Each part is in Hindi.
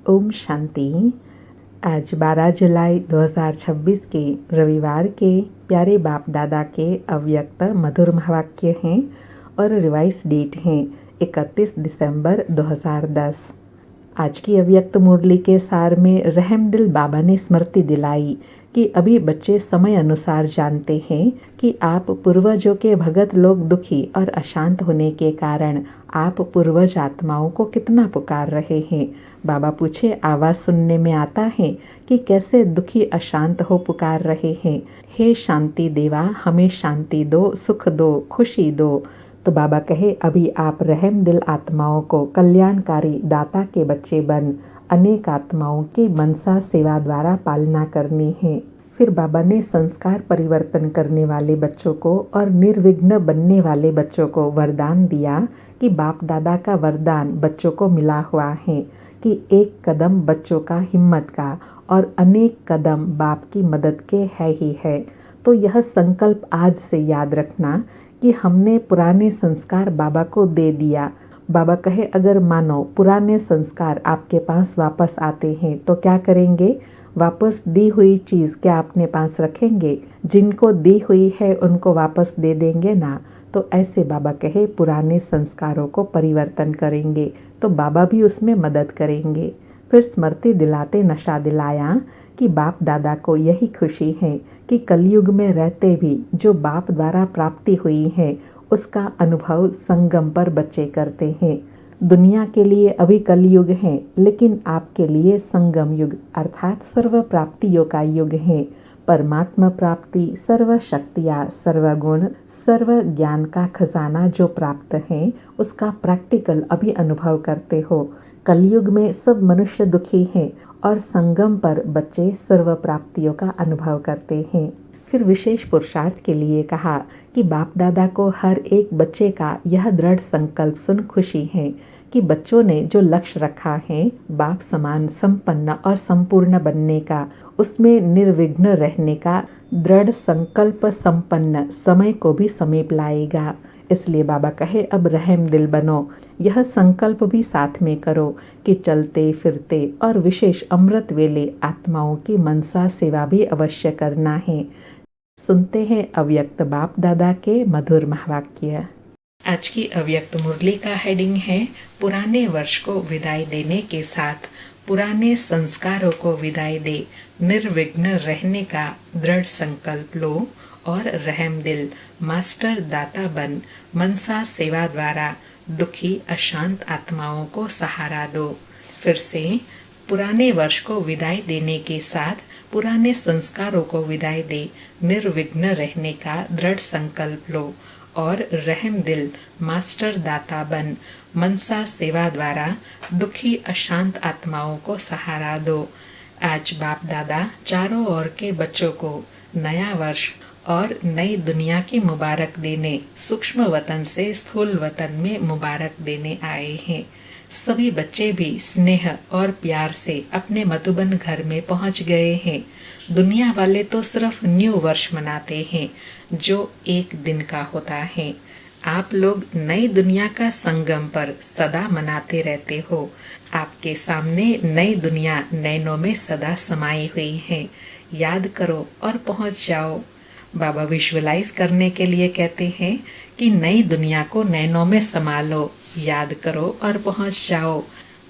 ओम शांति। आज 12 जुलाई 2026 के रविवार के प्यारे बाप दादा के अव्यक्त मधुर महावाक्य हैं और रिवाइज डेट हैं 31 दिसंबर 2010। आज की अव्यक्त मुरली के सार में रहमदिल बाबा ने स्मृति दिलाई कि अभी बच्चे समय अनुसार जानते हैं कि आप पूर्वजों के भगत लोग दुखी और अशांत होने के कारण आप पूर्वज आत्माओं को कितना पुकार रहे हैं। बाबा पूछे, आवाज़ सुनने में आता है कि कैसे दुखी अशांत हो पुकार रहे हैं। हे शांति देवा, हमें शांति दो, सुख दो, खुशी दो। तो बाबा कहे, अभी आप रहम दिल आत्माओं को कल्याणकारी दाता के बच्चे बन अनेक आत्माओं की मनसा सेवा द्वारा पालना करनी है। फिर बाबा ने संस्कार परिवर्तन करने वाले बच्चों को और निर्विघ्न बनने वाले बच्चों को वरदान दिया कि बाप दादा का वरदान बच्चों को मिला हुआ है कि एक कदम बच्चों का हिम्मत का और अनेक कदम बाप की मदद के है ही है। तो यह संकल्प आज से याद रखना कि हमने पुराने संस्कार बाबा को दे दिया। बाबा कहे, अगर मानो पुराने संस्कार आपके पास वापस आते हैं तो क्या करेंगे? वापस दी हुई चीज़ क्या अपने पास रखेंगे? जिनको दी हुई है उनको वापस दे देंगे ना। तो ऐसे बाबा कहे पुराने संस्कारों को परिवर्तन करेंगे तो बाबा भी उसमें मदद करेंगे। फिर स्मृति दिलाते नशा दिलाया कि बाप दादा को यही खुशी है कि कलयुग में रहते भी जो बाप द्वारा प्राप्ति हुई है उसका अनुभव संगम पर बच्चे करते हैं। दुनिया के लिए अभी कलयुग है, लेकिन आपके लिए संगम युग अर्थात सर्व प्राप्तियों का युग है। परमात्मा प्राप्ति, सर्व शक्तियाँ, सर्व गुण, सर्व ज्ञान का खजाना जो प्राप्त है उसका प्रैक्टिकल अभी अनुभव करते हो। कलयुग में सब मनुष्य दुखी हैं और संगम पर बच्चे सर्व प्राप्तियों का अनुभव करते हैं। फिर विशेष पुरुषार्थ के लिए कहा कि बाप दादा को हर एक बच्चे का यह दृढ़ संकल्प सुन खुशी है कि बच्चों ने जो लक्ष्य रखा है बाप समान संपन्न और संपूर्ण बनने का, उसमें निर्विघ्न रहने का दृढ़ संकल्प संपन्न समय को भी समीप लाएगा। इसलिए बाबा कहे, अब रहम दिल बनो। यह संकल्प भी साथ में करो कि चलते फिरते और विशेष अमृत वेले आत्माओं की मनसा सेवा भी अवश्य करना है। सुनते हैं अव्यक्त बाप दादा के मधुर महावाक्य। आज की अव्यक्त मुरली का हेडिंग है, पुराने वर्ष को विदाई देने के साथ पुराने संस्कारों को विदाई दे निर्विघ्न रहने का दृढ़ संकल्प लो और रहम दिल मास्टर दाता बन मनसा सेवा द्वारा दुखी अशांत आत्माओं को सहारा दो। फिर से, पुराने वर्ष को विदाई देने के साथ पुराने संस्कारों को विदाई दे निर्विघ्न रहने का दृढ़ संकल्प लो और रहम दिल मास्टर दाता बन मनसा सेवा द्वारा दुखी अशांत आत्माओं को सहारा दो। आज बाप दादा चारों ओर के बच्चों को नया वर्ष और नई दुनिया की मुबारक देने सूक्ष्म वतन से स्थूल वतन में मुबारक देने आए हैं। सभी बच्चे भी स्नेह और प्यार से अपने मधुबन घर में पहुंच गए हैं। दुनिया वाले तो सिर्फ न्यू वर्ष मनाते हैं जो एक दिन का होता है। आप लोग नई दुनिया का संगम पर सदा मनाते रहते हो। आपके सामने नई दुनिया नैनों में सदा समाई हुई है। याद करो और पहुंच जाओ। बाबा विजुअलाइज करने के लिए कहते हैं कि नई दुनिया को नैनों में समा लो, याद करो और पहुंच जाओ।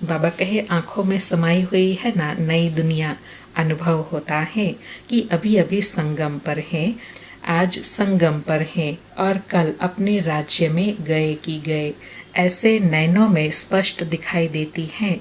बाबा कहे, आंखों में समाई हुई है ना नई दुनिया। अनुभव होता है कि अभी अभी संगम पर है, आज संगम पर है और कल अपने राज्य में गए की गए। ऐसे नैनों में स्पष्ट दिखाई देती हैं।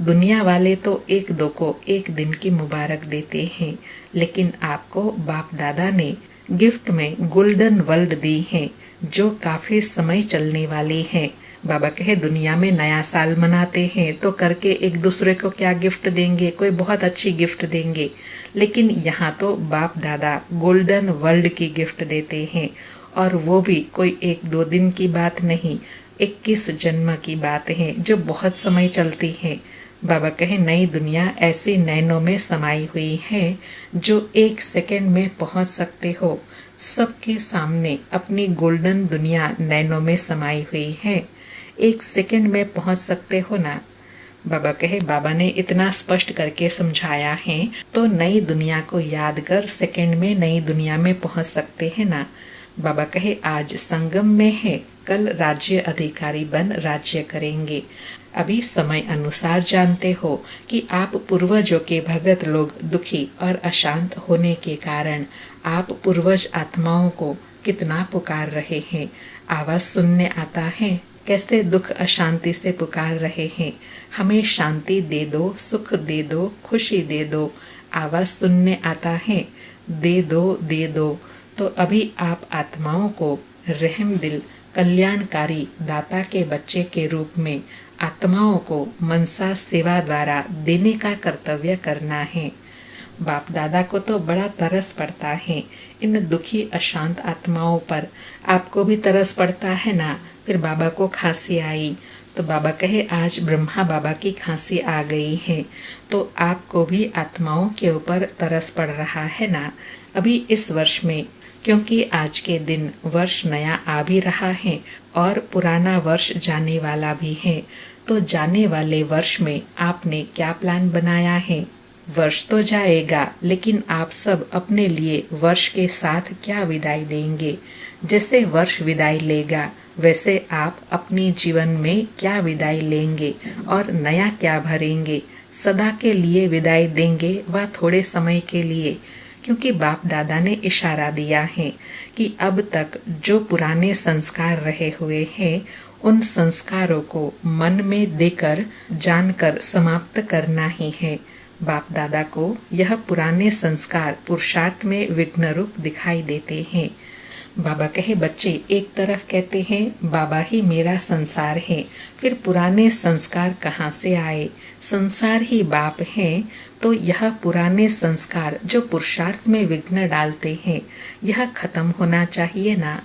दुनिया वाले तो एक दो को एक दिन की मुबारक देते हैं, लेकिन आपको बाप दादा ने गिफ्ट में गोल्डन वर्ल्ड दी है जो काफी समय चलने वाली है। बाबा कहे, दुनिया में नया साल मनाते हैं तो करके एक दूसरे को क्या गिफ्ट देंगे, कोई बहुत अच्छी गिफ्ट देंगे, लेकिन यहाँ तो बाप दादा गोल्डन वर्ल्ड की गिफ्ट देते हैं और वो भी कोई एक दो दिन की बात नहीं, 21 जन्म की बात है जो बहुत समय चलती है। बाबा कहे, नई दुनिया ऐसी नैनों में समाई हुई है जो एक सेकंड में पहुंच सकते हो। सबके सामने अपनी गोल्डन दुनिया नैनों में समाई हुई है। एक सेकंड में पहुंच सकते हो ना। बाबा कहे बाबा ने इतना स्पष्ट करके समझाया है तो नई दुनिया को याद कर सेकंड में नई दुनिया में पहुंच सकते हैं ना। बाबा कहे आज संगम में है, कल राज्य अधिकारी बन राज्य करेंगे। अभी समय अनुसार जानते हो कि आप पूर्वजों के भगत लोग दुखी और अशांत होने के कारण आप पूर्वज आत्माओं को कितना पुकार रहे हैं। आवाज सुनने आता है कैसे दुख अशांति से पुकार रहे हैं। हमें शांति दे दो, सुख दे दो, खुशी दे दो। आवाज सुनने आता है दे दो दे दो। तो अभी आप आत्माओं को रहम दिल कल्याणकारी दाता के बच्चे के रूप में आत्माओं को मनसा सेवा द्वारा देने का कर्तव्य करना है। बाप दादा को तो बड़ा तरस पड़ता है इन दुखी अशांत आत्माओं पर। आपको भी तरस पड़ता है ना। फिर बाबा को खांसी आई तो बाबा कहे आज ब्रह्मा बाबा की खांसी आ गई है तो आपको भी आत्माओं के ऊपर तरस पड़ रहा है ना। अभी इस वर्ष में क्योंकि आज के दिन वर्ष नया आ भी रहा है और पुराना वर्ष जाने वाला भी है, तो जाने वाले वर्ष में आपने क्या प्लान बनाया है। वर्ष तो जाएगा लेकिन आप सब अपने लिए वर्ष के साथ क्या विदाई देंगे। जैसे वर्ष विदाई लेगा वैसे आप अपनी जीवन में क्या विदाई लेंगे और नया क्या भरेंगे। सदा के लिए विदाई देंगे व थोड़े समय के लिए, क्योंकि बाप दादा ने इशारा दिया है कि अब तक जो पुराने संस्कार रहे हुए हैं उन संस्कारों को मन में देकर जानकर समाप्त करना ही है। बाप दादा को यह पुराने संस्कार पुरुषार्थ में विघ्न रूप दिखाई देते हैं। बाबा कहे बच्चे एक तरफ कहते हैं बाबा ही मेरा संसार है, फिर पुराने संस्कार कहाँ से आए। संसार ही बाप है तो यह पुराने संस्कार जो पुरुषार्थ में विघ्न डालते हैं यह खत्म होना चाहिए ना।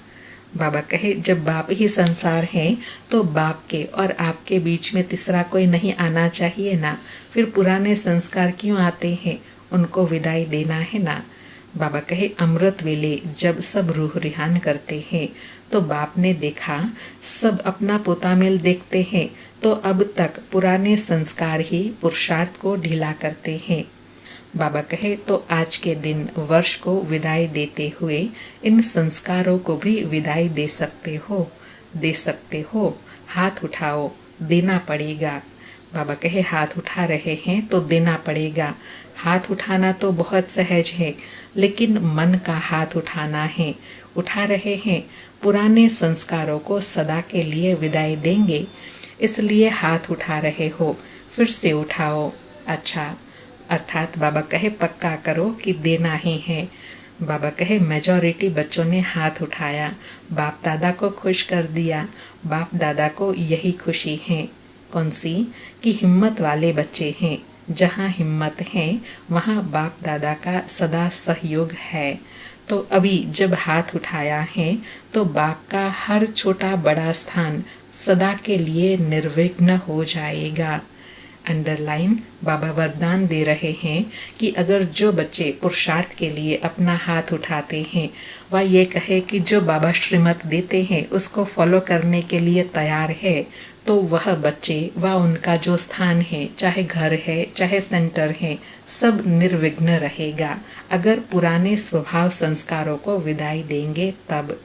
बाबा कहे जब बाप ही संसार है तो बाप के और आपके बीच में तीसरा कोई नहीं आना चाहिए ना। फिर पुराने संस्कार क्यों आते हैं, उनको विदाई देना है ना। बाबा कहे अमृत वेले जब सब रूह रिहान करते हैं तो बाप ने देखा सब अपना पोता मेल देखते हैं तो अब तक पुराने संस्कार ही पुरुषार्थ को ढीला करते हैं। बाबा कहे तो आज के दिन वर्ष को विदाई देते हुए इन संस्कारों को भी विदाई दे सकते हो। हाथ उठाओ, देना पड़ेगा। बाबा कहे हाथ उठा रहे हैं तो देना पड़ेगा। हाथ उठाना तो बहुत सहज है लेकिन मन का हाथ उठाना है। उठा रहे हैं, पुराने संस्कारों को सदा के लिए विदाई देंगे इसलिए हाथ उठा रहे हो, फिर से उठाओ। अच्छा, अर्थात बाबा कहे पक्का करो कि देना ही है। बाबा कहे मेजॉरिटी बच्चों ने हाथ उठाया, बाप दादा को खुश कर दिया। बाप दादा को यही खुशी है। कौन सी? कि हिम्मत वाले बच्चे हैं। जहाँ हिम्मत है वहाँ बाप दादा का सदा सहयोग है। तो अभी जब हाथ उठाया है तो बाप का हर छोटा बड़ा स्थान सदा के लिए निर्विघ्न हो जाएगा। अंडरलाइन बाबा वरदान दे रहे हैं कि अगर जो बच्चे पुरुषार्थ के लिए अपना हाथ उठाते हैं वह ये कहे कि जो बाबा श्रीमत देते हैं उसको फॉलो करने के लिए तैयार है तो वह बच्चे व उनका जो स्थान है, चाहे घर है चाहे सेंटर है, सब निर्विघ्न रहेगा। अगर पुराने स्वभाव संस्कारों को विदाई देंगे तब।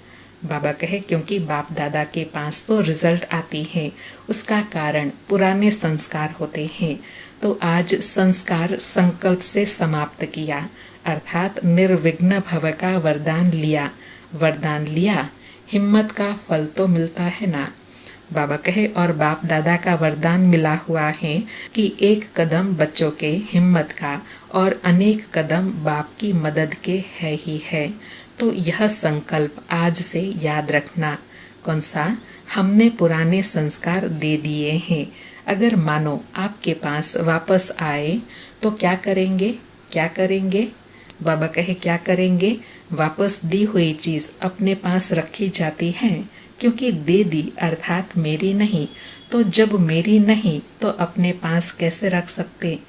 बाबा कहे क्योंकि बाप दादा के पास तो रिजल्ट आती है, उसका कारण पुराने संस्कार होते हैं। तो आज संस्कार संकल्प से समाप्त किया, अर्थात निर्विघ्न भव का वरदान लिया। हिम्मत का फल तो मिलता है ना। बाबा कहे और बाप दादा का वरदान मिला हुआ है कि एक कदम बच्चों के हिम्मत का और अनेक कदम बाप की मदद के है ही है। तो यह संकल्प आज से याद रखना। कौन सा? हमने पुराने संस्कार दे दिए हैं। अगर मानो आपके पास वापस आए तो क्या करेंगे? बाबा कहे क्या करेंगे? वापस दी हुई चीज अपने पास रखी जाती है क्योंकि दे दी अर्थात मेरी नहीं। तो जब मेरी नहीं तो अपने पास कैसे रख सकते?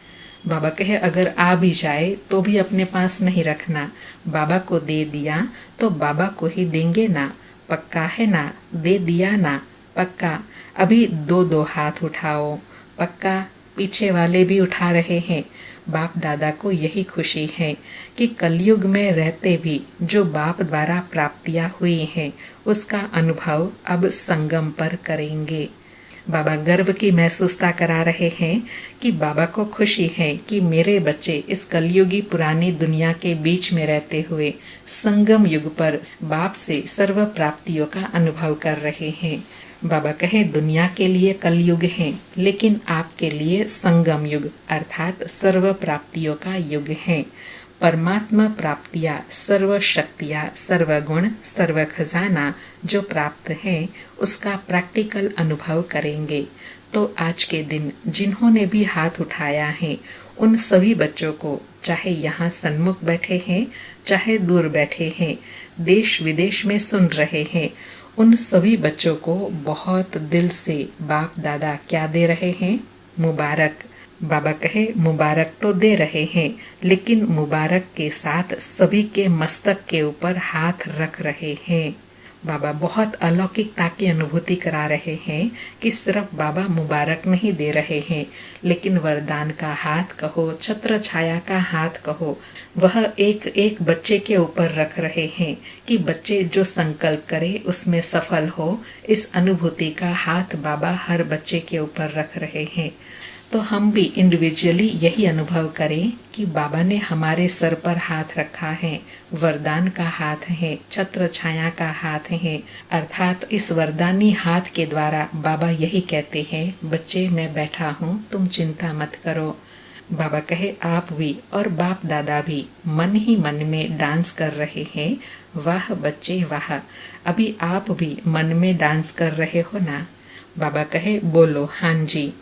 बाबा कहे अगर आ भी जाए तो भी अपने पास नहीं रखना। बाबा को दे दिया तो बाबा को ही देंगे ना। पक्का है ना? दे दिया ना? पक्का। अभी दो हाथ उठाओ। पक्का? पीछे वाले भी उठा रहे हैं। बाप दादा को यही खुशी है कि कलयुग में रहते भी जो बाप द्वारा प्राप्तियां हुई हैं उसका अनुभव अब संगम पर करेंगे। बाबा गर्व की महसूसता करा रहे हैं कि बाबा को खुशी है कि मेरे बच्चे इस कलयुगी पुरानी दुनिया के बीच में रहते हुए संगम युग पर बाप से सर्व प्राप्तियों का अनुभव कर रहे हैं। बाबा कहे दुनिया के लिए कलयुग है, लेकिन आपके लिए संगम युग अर्थात सर्व प्राप्तियों का युग है। परमात्मा प्राप्तियां, सर्व शक्तियां, सर्व गुण, सर्व खजाना जो प्राप्त है उसका प्रैक्टिकल अनुभव करेंगे। तो आज के दिन जिन्होंने भी हाथ उठाया है उन सभी बच्चों को, चाहे यहाँ सन्मुख बैठे हैं चाहे दूर बैठे हैं, देश विदेश में सुन रहे हैं, उन सभी बच्चों को बहुत दिल से बाप दादा क्या दे रहे हैं? मुबारक। बाबा कहे मुबारक तो दे रहे हैं, लेकिन मुबारक के साथ सभी के मस्तक के ऊपर हाथ रख रहे हैं। बाबा बहुत अलौकिकता की अनुभूति करा रहे हैं कि सिर्फ बाबा मुबारक नहीं दे रहे हैं, लेकिन वरदान का हाथ कहो, छत्र छाया का हाथ कहो, वह एक एक बच्चे के ऊपर रख रहे हैं कि बच्चे जो संकल्प करे उसमें सफल हो। इस अनुभूति का हाथ बाबा हर बच्चे के ऊपर रख रहे हैं। तो हम भी इंडिविजुअली यही अनुभव करें कि बाबा ने हमारे सर पर हाथ रखा है, वरदान का हाथ है, छत्र छाया का हाथ है, अर्थात इस वरदानी हाथ के द्वारा बाबा यही कहते हैं, बच्चे मैं बैठा हूँ, तुम चिंता मत करो। बाबा कहे आप भी और बाप दादा भी मन ही मन में डांस कर रहे हैं। वाह बच्चे वाह, अभी आप भी मन में डांस कर रहे हो ना? बाबा कहे बोलो हाँ जी।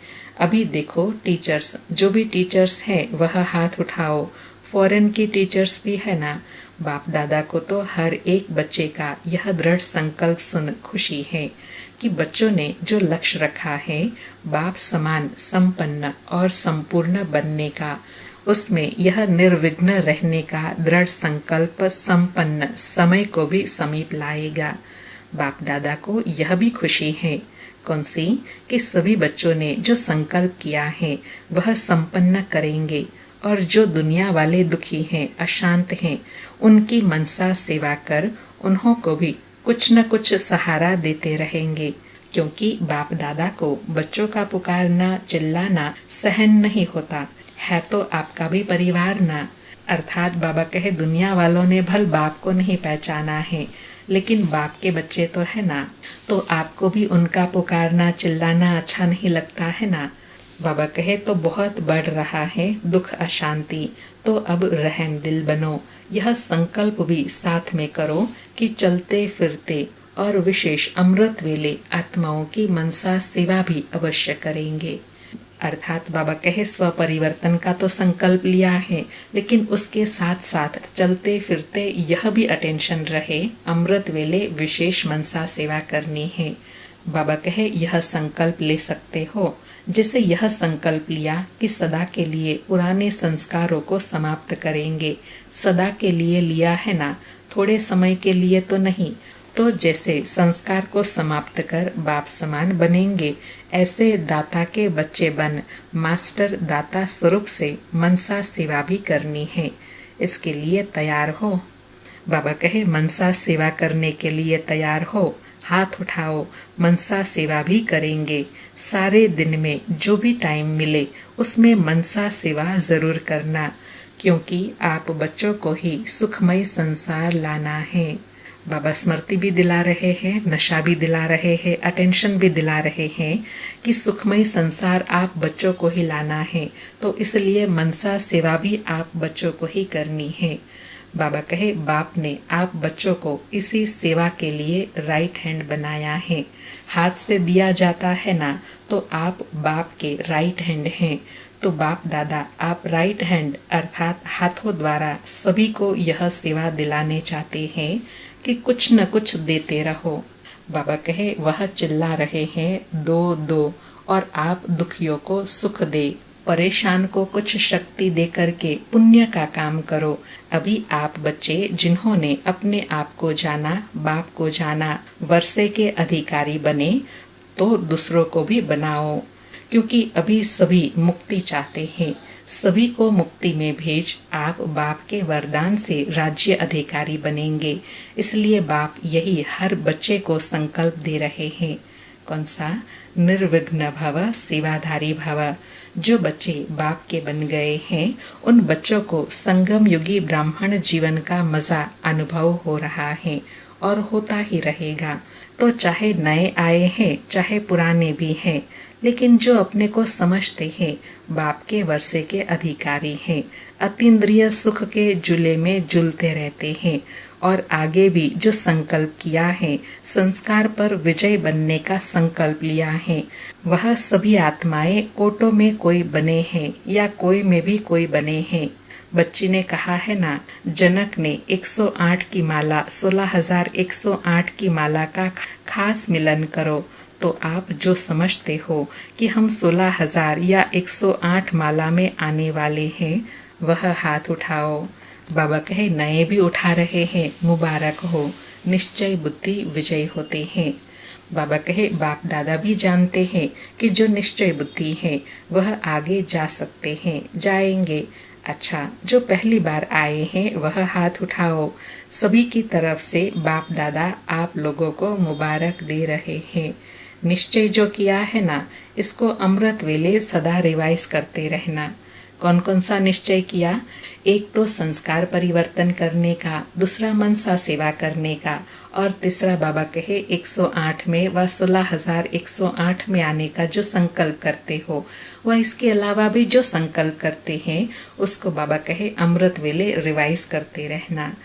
अभी देखो टीचर्स, जो भी टीचर्स हैं वह हाथ उठाओ। फॉरेन की टीचर्स भी है ना? बाप दादा को तो हर एक बच्चे का यह दृढ़ संकल्प सुन खुशी है कि बच्चों ने जो लक्ष्य रखा है बाप समान संपन्न और संपूर्ण बनने का, उसमें यह निर्विघ्न रहने का दृढ़ संकल्प संपन्न समय को भी समीप लाएगा। बाप दादा को यह भी खुशी है। कौन सी? कि सभी बच्चों ने जो संकल्प किया है वह संपन्न करेंगे, और जो दुनिया वाले दुखी हैं, अशांत हैं, उनकी मनसा सेवा कर उन्हों को भी कुछ न कुछ सहारा देते रहेंगे। क्योंकि बाप दादा को बच्चों का पुकारना, चिल्लाना सहन नहीं होता है, तो आपका भी परिवार ना। अर्थात बाबा कहे दुनिया वालों ने भल बाप को नहीं पहचाना है, लेकिन बाप के बच्चे तो है ना, तो आपको भी उनका पुकारना चिल्लाना अच्छा नहीं लगता है ना? बाबा कहे तो बहुत बढ़ रहा है दुख अशांति, तो अब रहम दिल बनो। यह संकल्प भी साथ में करो कि चलते फिरते और विशेष अमृत वेले आत्माओं की मनसा सेवा भी अवश्य करेंगे। अर्थात बाबा कहे स्व परिवर्तन का तो संकल्प लिया है, लेकिन उसके साथ साथ चलते फिरते यह भी अटेंशन रहे, अमृत वेले विशेष मनसा सेवा करनी है। बाबा कहे यह संकल्प ले सकते हो। जैसे यह संकल्प लिया कि सदा के लिए पुराने संस्कारों को समाप्त करेंगे, सदा के लिए लिया है ना, थोड़े समय के लिए तो नहीं। तो जैसे संस्कार को समाप्त कर बाप समान बनेंगे, ऐसे दाता के बच्चे बन मास्टर दाता स्वरूप से मनसा सेवा भी करनी है। इसके लिए तैयार हो? बाबा कहे मनसा सेवा करने के लिए तैयार हो? हाथ उठाओ, मनसा सेवा भी करेंगे। सारे दिन में जो भी टाइम मिले उसमें मनसा सेवा जरूर करना, क्योंकि आप बच्चों को ही सुखमय संसार लाना है। बाबा स्मृति भी दिला रहे हैं, नशा भी दिला रहे हैं, अटेंशन भी दिला रहे हैं कि सुखमय संसार आप बच्चों को ही लाना है, तो इसलिए मनसा सेवा भी आप बच्चों को ही करनी है। बाबा कहे बाप ने आप बच्चों को इसी सेवा के लिए राइट हैंड बनाया है। हाथ से दिया जाता है ना, तो आप बाप के राइट हैंड हैं। तो बाप दादा आप राइट हैंड अर्थात हाथों द्वारा सभी को यह सेवा दिलाने चाहते हैं कि कुछ न कुछ देते रहो। बाबा कहे वह चिल्ला रहे हैं दो दो, और आप दुखियों को सुख दे, परेशान को कुछ शक्ति दे करके पुण्य का काम करो। अभी आप बच्चे जिन्होंने अपने आप को जाना, बाप को जाना, वर्षे के अधिकारी बने, तो दूसरों को भी बनाओ, क्योंकि अभी सभी मुक्ति चाहते हैं। सभी को मुक्ति में भेज आप बाप के वरदान से राज्य अधिकारी बनेंगे। इसलिए बाप यही हर बच्चे को संकल्प दे रहे हैं। कौन सा? निर्विघ्न भव सेवाधारी भव। जो बच्चे बाप के बन गए हैं उन बच्चों को संगम युगी ब्राह्मण जीवन का मजा अनुभव हो रहा है और होता ही रहेगा। तो चाहे नए आए हैं चाहे पुराने भी हैं, लेकिन जो अपने को समझते हैं बाप के वर्षे के अधिकारी हैं, अतीन्द्रिय सुख के झूले में झूलते रहते हैं और आगे भी जो संकल्प किया है, संस्कार पर विजय बनने का संकल्प लिया है, वह सभी आत्माएं कोटों में कोई बने हैं या कोई में भी कोई बने हैं। बच्ची ने कहा है ना, जनक ने 108 की माला 16,108 की माला का खास मिलन करो। तो आप जो समझते हो कि हम 16,000 या 108 माला में आने वाले हैं, वह हाथ उठाओ। बाबा कहे नए भी उठा रहे हैं, मुबारक हो। निश्चय बुद्धि विजय होते हैं। बाबा कहे बाप दादा भी जानते हैं कि जो निश्चय बुद्धि है वह आगे जा सकते हैं, जाएंगे। अच्छा, जो पहली बार आए हैं वह हाथ उठाओ। सभी की तरफ से बाप दादा आप लोगों को मुबारक दे रहे हैं। निश्चय जो किया है ना, इसको अमृत वेले सदा रिवाइज करते रहना। कौन कौन सा निश्चय किया? एक तो संस्कार परिवर्तन करने का, दूसरा मनसा सेवा करने का, और तीसरा बाबा कहे 108 में व 16,108 में आने का जो संकल्प करते हो, वह इसके अलावा भी जो संकल्प करते हैं उसको बाबा कहे अमृत वेले रिवाइज करते रहना।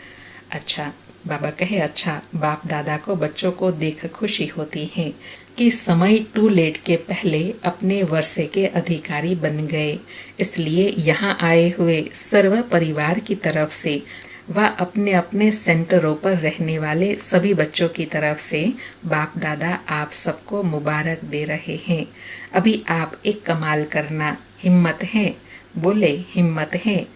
अच्छा, बाबा कहे अच्छा, बाप दादा को बच्चों को देख खुशी होती है कि समय टू लेट के पहले अपने वर्षे के अधिकारी बन गए। इसलिए यहाँ आए हुए सर्व परिवार की तरफ से व अपने अपने सेंटरों पर रहने वाले सभी बच्चों की तरफ से बाप दादा आप सबको मुबारक दे रहे हैं। अभी आप एक कमाल करना। हिम्मत है? बोले हिम्मत है।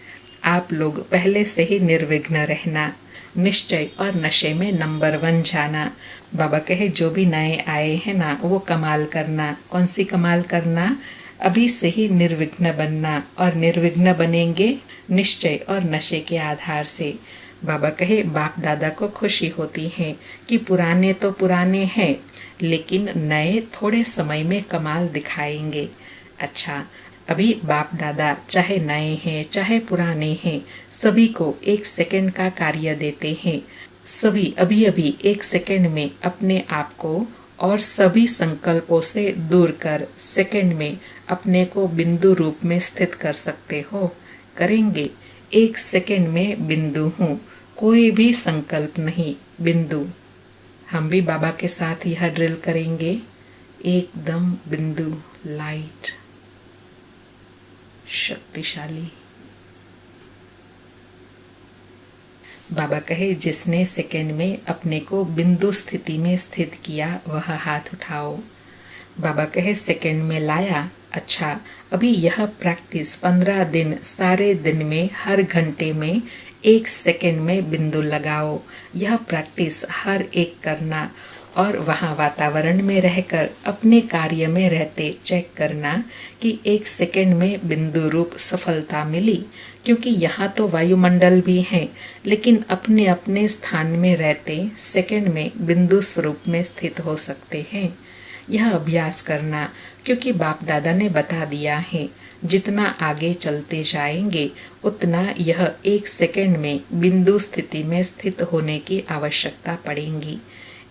आप लोग पहले से ही निर्विघ्न रहना, निश्चय और नशे में नंबर 1 जाना। बाबा कहे जो भी नए आए हैं ना, वो कमाल करना। कौन सी कमाल करना? अभी से ही निर्विघ्न बनना, और निर्विघ्न बनेंगे निश्चय और नशे के आधार से। बाबा कहे बाप दादा को खुशी होती है कि पुराने तो पुराने हैं, लेकिन नए थोड़े समय में कमाल दिखाएंगे। अच्छा, अभी बाप दादा चाहे नए हैं चाहे पुराने हैं, सभी को 1 सेकंड का कार्य देते हैं। सभी अभी अभी 1 सेकंड में अपने आप को और सभी संकल्पों से दूर कर सेकंड में अपने को बिंदु रूप में स्थित कर सकते हो। करेंगे? 1 सेकंड में बिंदु हूँ, कोई भी संकल्प नहीं, बिंदु। हम भी बाबा के साथ यह ड्रिल करेंगे। एकदम बिंदु, लाइट, शक्तिशाली। बाबा कहे जिसने सेकंड में अपने को बिंदु स्थिति में स्थित किया वह हाथ उठाओ। बाबा कहे सेकंड में लाया। अच्छा, अभी यह प्रैक्टिस 15 दिन सारे दिन में हर घंटे में 1 सेकंड में बिंदु लगाओ। यह प्रैक्टिस हर एक करना और वहाँ वातावरण में रहकर अपने कार्य में रहते चेक करना कि 1 सेकंड में बिंदु रूप सफलता मिली। क्योंकि यहाँ तो वायुमंडल भी है, लेकिन अपने अपने स्थान में रहते सेकंड में बिंदु स्वरूप में स्थित हो सकते हैं। यह अभ्यास करना, क्योंकि बाप दादा ने बता दिया है जितना आगे चलते जाएंगे उतना यह 1 सेकंड में बिंदु स्थिति में स्थित होने की आवश्यकता पड़ेगी।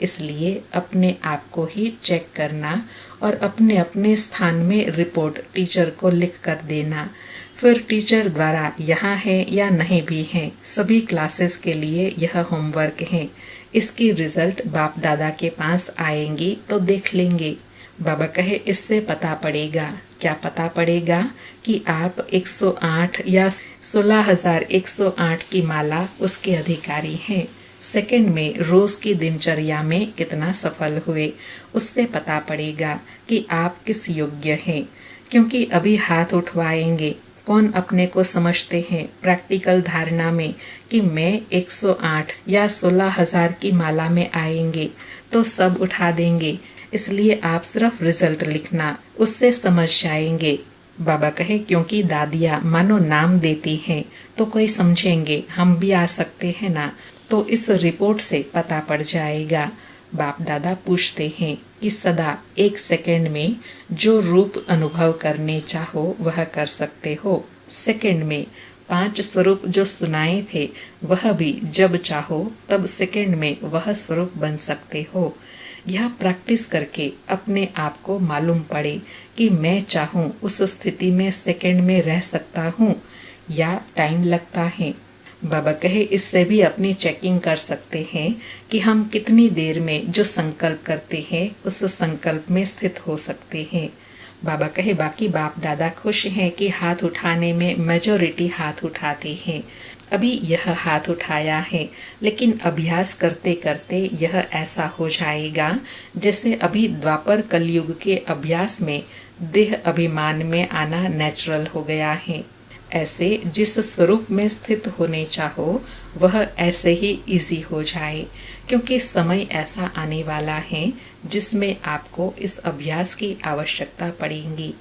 इसलिए अपने आप को ही चेक करना और अपने अपने स्थान में रिपोर्ट टीचर को लिख कर देना। फिर टीचर द्वारा यहाँ है या नहीं भी है, सभी क्लासेस के लिए यह होमवर्क है। इसकी रिजल्ट बाप दादा के पास आएंगी तो देख लेंगे। बाबा कहे इससे पता पड़ेगा। क्या पता पड़ेगा? कि आप 108 या 16,108 की माला उसके अधिकारी हैं। सेकंड में रोज की दिनचर्या में कितना सफल हुए, उससे पता पड़ेगा कि आप किस योग्य हैं। क्योंकि अभी हाथ उठवाएंगे, कौन अपने को समझते हैं प्रैक्टिकल धारणा में कि मैं 108 या 16,000 की माला में आएंगे तो सब उठा देंगे। इसलिए आप सिर्फ रिजल्ट लिखना, उससे समझ जाएंगे। बाबा कहे क्योंकि दादियाँ मानो नाम देती हैं तो कोई समझेंगे हम भी आ सकते हैं ना, तो इस रिपोर्ट से पता पड़ जाएगा। बाप दादा पूछते हैं कि सदा 1 सेकंड में जो रूप अनुभव करने चाहो वह कर सकते हो। सेकंड में 5 स्वरूप जो सुनाए थे वह भी जब चाहो तब सेकंड में वह स्वरूप बन सकते हो। यह प्रैक्टिस करके अपने आप को मालूम पड़े कि मैं चाहूँ उस स्थिति में सेकंड में रह सकता हूँ या टाइम लगता है। बाबा कहे इससे भी अपनी चेकिंग कर सकते हैं कि हम कितनी देर में जो संकल्प करते हैं उस संकल्प में स्थित हो सकते हैं। बाबा कहे बाकी बाप दादा खुश हैं कि हाथ उठाने में मेजॉरिटी हाथ उठाते हैं। अभी यह हाथ उठाया है, लेकिन अभ्यास करते करते यह ऐसा हो जाएगा जैसे अभी द्वापर कलयुग के अभ्यास में देह अभिमान में आना नेचुरल हो गया है। ऐसे जिस स्वरूप में स्थित होने चाहो वह ऐसे ही इजी हो जाए, क्योंकि समय ऐसा आने वाला है जिसमें आपको इस अभ्यास की आवश्यकता पड़ेगी।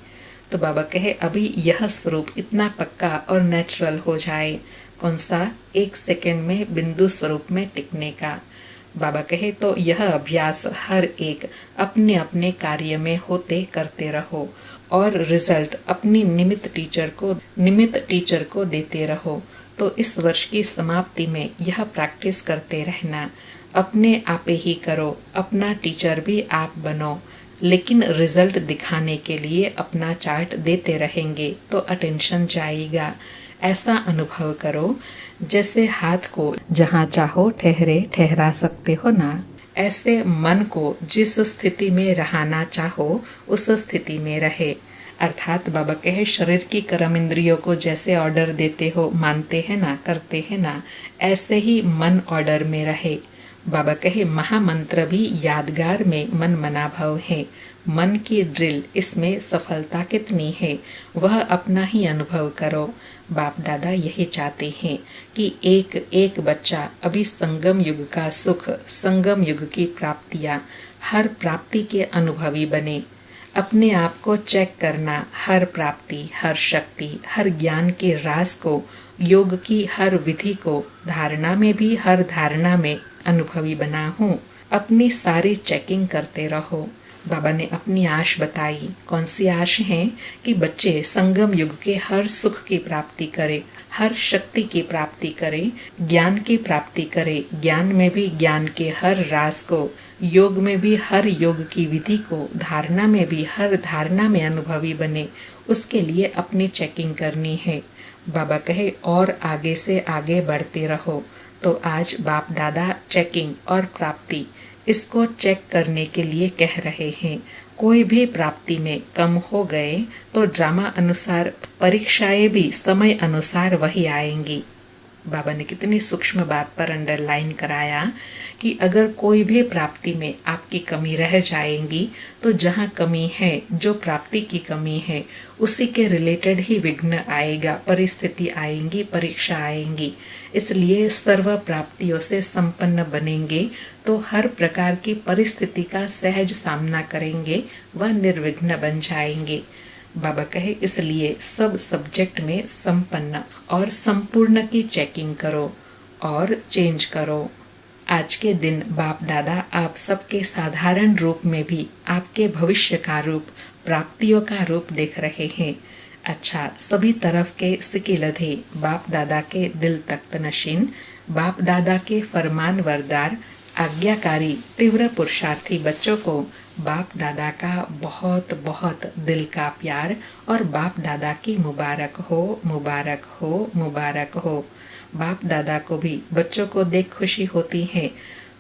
तो बाबा कहे अभी यह स्वरूप इतना पक्का और नेचुरल हो जाए, कौन सा 1 सेकंड में बिंदु स्वरूप में टिकने का। बाबा कहे तो यह अभ्यास हर एक अपने अपने कार्य में होते करते रहो और रिजल्ट अपनी निमित्त टीचर को देते रहो। तो इस वर्ष की समाप्ति में यह प्रैक्टिस करते रहना। अपने आप ही करो, अपना टीचर भी आप बनो, लेकिन रिजल्ट दिखाने के लिए अपना चार्ट देते रहेंगे तो अटेंशन जाएगा। ऐसा अनुभव करो जैसे हाथ को जहाँ चाहो ठहरा सकते हो ना, ऐसे मन को जिस स्थिति में रहना चाहो उस स्थिति में रहे। अर्थात बाबा कहे शरीर की कर्म इंद्रियों को जैसे ऑर्डर देते हो, मानते हैं ना, करते हैं ना, ऐसे ही मन ऑर्डर में रहे। बाबा कहे महामंत्र भी यादगार में मन मना भव है। मन की ड्रिल, इसमें सफलता कितनी है वह अपना ही अनुभव करो। बाप दादा यही चाहते हैं कि एक एक बच्चा अभी संगम युग का सुख, संगम युग की प्राप्तियां, हर प्राप्ति के अनुभवी बने। अपने आप को चेक करना, हर प्राप्ति, हर शक्ति, हर ज्ञान के राज को, योग की हर विधि को, धारणा में भी हर धारणा में अनुभवी बना हूँ। अपनी सारी चेकिंग करते रहो। बाबा ने अपनी आश बताई। कौन सी आश है? कि बच्चे संगम युग के हर सुख की प्राप्ति करे, हर शक्ति की प्राप्ति करे, ज्ञान की प्राप्ति करे, ज्ञान में भी ज्ञान के हर राज को, योग में भी हर योग की विधि को, धारणा में भी हर धारणा में अनुभवी बने। उसके लिए अपनी चेकिंग करनी है। बाबा कहे और आगे से आगे बढ़ते रहो। तो आज बाप दादा चेकिंग और प्राप्ति, इसको चेक करने के लिए कह रहे हैं। कोई भी प्राप्ति में कम हो गए तो ड्रामा अनुसार परीक्षाएं भी समय अनुसार वही आएंगी। बाबा ने कितनी सूक्ष्म बात पर अंडरलाइन कराया कि अगर कोई भी प्राप्ति में आपकी कमी रह जाएगी तो जहाँ कमी है, जो प्राप्ति की कमी है, उसी के रिलेटेड ही विघ्न आएगा, परिस्थिति आएंगी, परीक्षा आएंगी। इसलिए सर्व प्राप्तियों से संपन्न बनेंगे तो हर प्रकार की परिस्थिति का सहज सामना करेंगे, वह निर्विघ्न बन जाएंगे। बाबा कहे इसलिए सब सब्जेक्ट में संपन्न और संपूर्ण की चेकिंग करो और चेंज करो। आज के दिन बाप दादा आप सबके साधारण रूप में भी आपके भविष्य का रूप, प्राप्तियों का रूप देख रहे हैं। अच्छा, सभी तरफ के सिकिलधे बाप दादा के दिल तख्त नशीन, बाप दादा के फरमान वरदार, आज्ञाकारी तीव्र पुरुषार्थी बच्चों को बाप दादा का बहुत बहुत दिल का प्यार और बाप दादा की मुबारक हो, मुबारक हो, मुबारक हो। बाप दादा को भी बच्चों को देख खुशी होती है।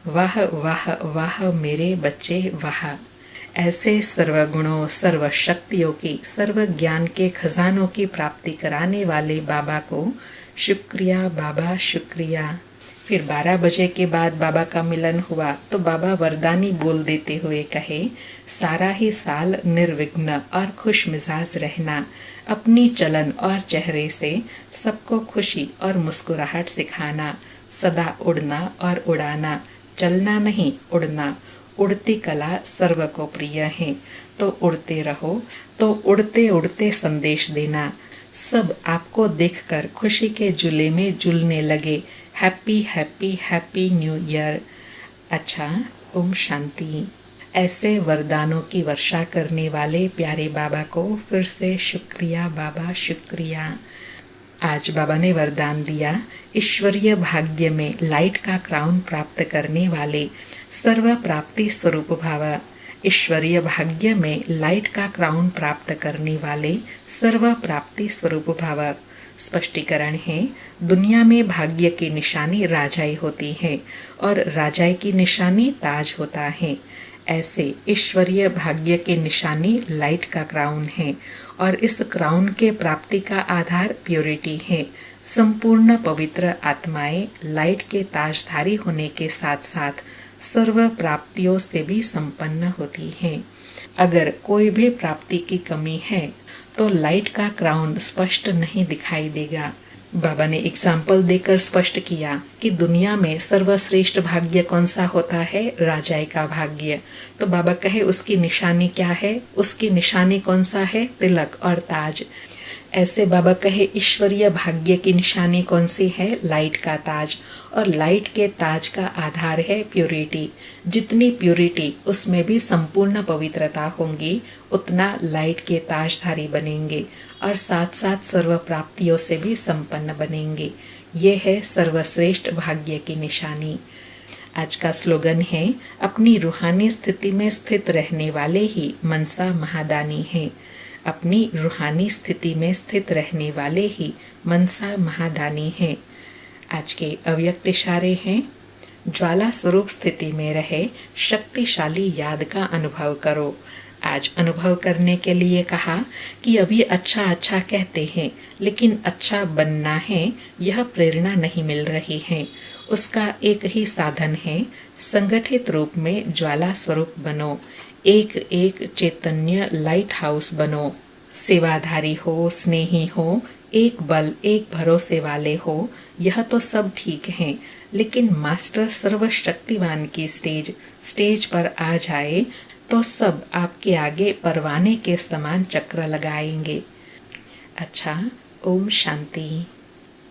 वाह वाह वाह मेरे बच्चे वाह। ऐसे सर्वगुणों, सर्व शक्तियों की, सर्व ज्ञान के खजानों की प्राप्ति कराने वाले बाबा को शुक्रिया बाबा, शुक्रिया। फिर 12 बजे के बाद बाबा का मिलन हुआ तो बाबा वरदानी बोल देते हुए कहे, सारा ही साल निर्विघ्न और खुश मिजाज रहना। अपनी चलन और चेहरे से सबको खुशी और मुस्कुराहट सिखाना। सदा उड़ना और उड़ाना, चलना नहीं उड़ना। उड़ती कला सर्व को प्रिय है। तो उड़ते रहो, तो उड़ते उड़ते संदेश देना। सब आपको देखकर खुशी के झूले में झूलने लगे। Happy happy happy new year. अच्छा, ओम शांति। ऐसे वरदानों की वर्षा करने वाले प्यारे बाबा को फिर से शुक्रिया बाबा, शुक्रिया। आज बाबा ने वरदान दिया, ईश्वरीय भाग्य में लाइट का क्राउन प्राप्त करने वाले सर्व प्राप्ति स्वरूप भाव। ईश्वरीय भाग्य में लाइट का क्राउन प्राप्त करने वाले सर्व प्राप्ति स्वरूप भाव। स्पष्टीकरण है, दुनिया में भाग्य की निशानी राजाई होती है और राजाई की निशानी ताज होता है। ऐसे ईश्वरीय भाग्य की निशानी लाइट का क्राउन है और इस क्राउन के प्राप्ति का आधार प्योरिटी है। संपूर्ण पवित्र आत्माएं लाइट के ताजधारी होने के साथ साथ सर्व प्राप्तियों से भी संपन्न होती हैं। अगर कोई भी प्राप्ति की कमी है तो लाइट का क्राउन स्पष्ट नहीं दिखाई देगा। बाबा ने एग्जाम्पल देकर स्पष्ट किया कि दुनिया में सर्वश्रेष्ठ भाग्य कौन सा होता है, राजाई का भाग्य। तो बाबा कहे उसकी निशानी क्या है, उसकी निशानी कौन सा है, तिलक और ताज। ऐसे बाबा कहे ईश्वरीय भाग्य की निशानी कौन सी है, लाइट का ताज। और लाइट के ताज का आधार है प्योरिटी। जितनी प्योरिटी उसमें भी संपूर्ण पवित्रता होंगी, उतना लाइट के ताजधारी बनेंगे और साथ साथ सर्व प्राप्तियों से भी संपन्न बनेंगे। ये है सर्वश्रेष्ठ भाग्य की निशानी। आज का स्लोगन है, अपनी रूहानी स्थिति में स्थित रहने वाले ही मनसा महादानी है। अपनी रूहानी स्थिति में स्थित रहने वाले ही मनसा महादानी है। आज के अव्यक्त इशारे हैं, ज्वाला स्वरूप स्थिति में रहे, शक्तिशाली याद का अनुभव करो। आज अनुभव करने के लिए कहा कि अभी अच्छा अच्छा कहते हैं, लेकिन अच्छा बनना है यह प्रेरणा नहीं मिल रही है। उसका एक ही साधन है, संगठित रूप में ज्वाला स्वरूप बनो। एक एक चैतन्य लाइट हाउस बनो। सेवाधारी हो, स्नेही हो, एक बल एक भरोसे वाले हो, यह तो सब ठीक है, लेकिन मास्टर सर्वशक्तिवान की स्टेज पर आ जाए तो सब आपके आगे परवाने के समान चक्र लगाएंगे। अच्छा, ओम शांति।